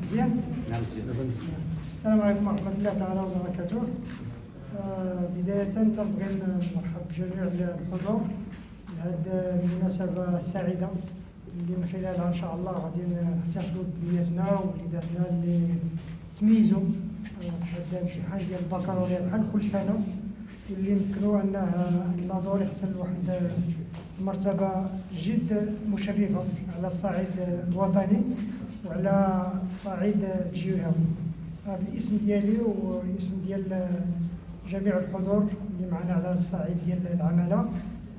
مزيان؟ نعم مزيان. السلام عليكم ورحمة الله تعالى وبركاته. بداية تنبغي نرحب بجميع الحضور لهذه المناسبة السعيدة اللي من خلالها إن شاء الله غادي نحتفلوا ببنياتنا ووليداتنا اللي تميزوا في هذا الامتحان ديال البكالوريا بحال كل سنة، واللي يمكنوا أنه الناظور يحصل واحد مرتبة جد مشرفة على الصعيد الوطني وعلى الصعيد الجهوي. بالاسم ديالي والاسم ديال جميع الحضور اللي معنا على الصعيد ديال العمالة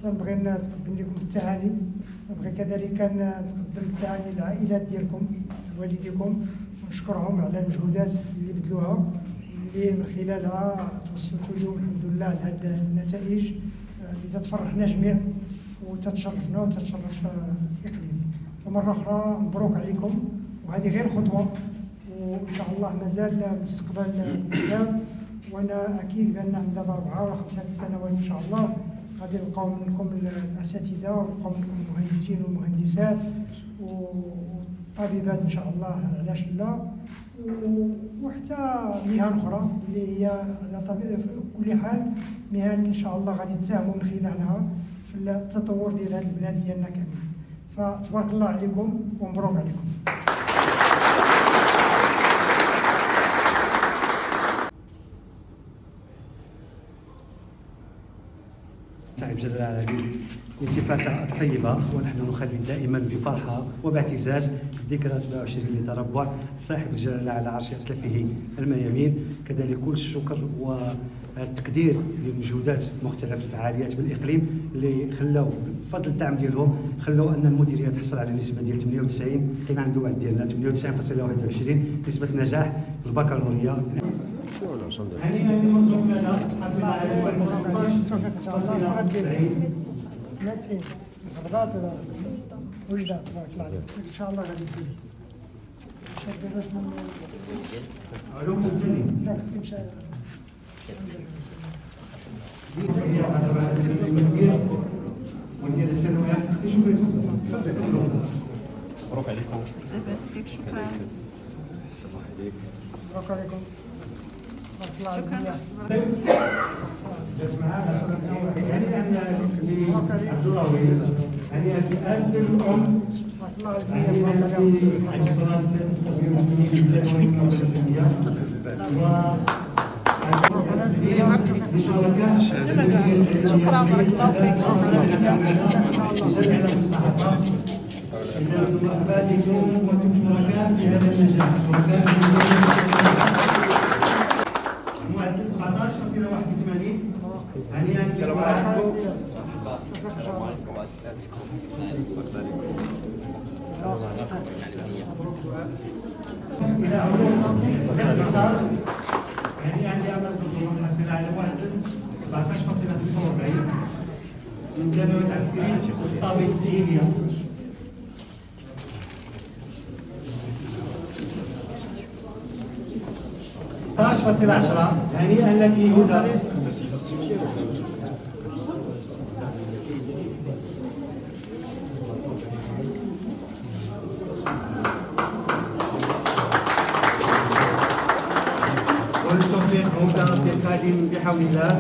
تنبغي نتقدم لكم التهاني، تنبغي كذلك نتقدم التهاني للعائلات ديالكم والديكم ونشكرهم على المجهودات اللي بذلوها اللي من خلالها توصلتوا اليوم الحمد لله لهذه النتائج اللي تتفرحنا جميع وتتشرفنا وتتشرف الاقليم. ومره اخرى مبروك عليكم، وهذه غير خطوه وان شاء الله مازال المستقبل قدام، وانا اكيد بان عندنا 4 ولا 5 سنوات ان شاء الله غادي نلقاو منكم الاساتذه ونلقاو منكم المهندسين والمهندسات وطبيبات ان شاء الله، علاش لا، وحتى مهن اخرى اللي هي على كل حال مهن ان شاء الله غادي تساهموا من خلالها في التطور ديال هذه البلاد ديالنا كامل. فتبارك الله عليكم ومبروك عليكم. صاحب جلالة هذه الالتفاتة الطيبة، ونحن نخلي دائما بفرحة وباعتزاز ذكرى 27 لتربع صاحب الجلالة على عرش أسلافه الميامين. كذلك كل الشكر والتقدير لمجهودات مختلف الفعاليات بالإقليم اللي خلاو بفضل الدعم ديالهم خلاو أن المديرية تحصل على نسبة ديال 98. كاين عنده واحد ديالنا 98.21 نسبة نجاح في البكالوريا. هنيئا لمنصور كذا حصل على 90 غلطات وجدات تبارك الله عليك ان شاء الله غادي تزيد. علوم السنين لا تمشي وديال الثانويات سي شكرا. مبروك عليكم. شكرا. مبروك عليكم. شكرا. هنيئا لأهل الأم، هنيئا لعشرات المسلمين الثانوية لشركاء شكرا بارك الله فيكم. جميع الصحافة بمرحباتكم وانتم شركاء في هذا النجاح. معدل 17.81. هنيئا السلام عليكم. السلام عليكم وأسئلتكم. إلى علوم الاقتصاد، هنيئا لأمل الدكتور حصل على معدل 17.49 من جامعة عسكرية والطابة الدينية. هنيئا لك هدى. والتوفيق هدى في القادم بحول الله.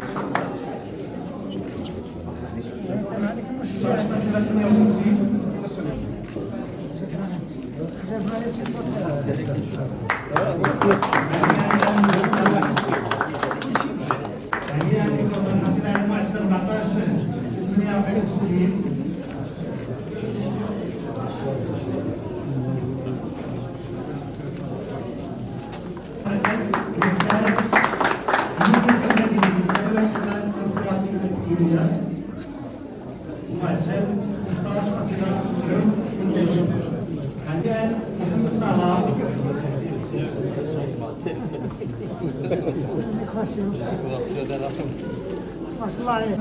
الله عليك.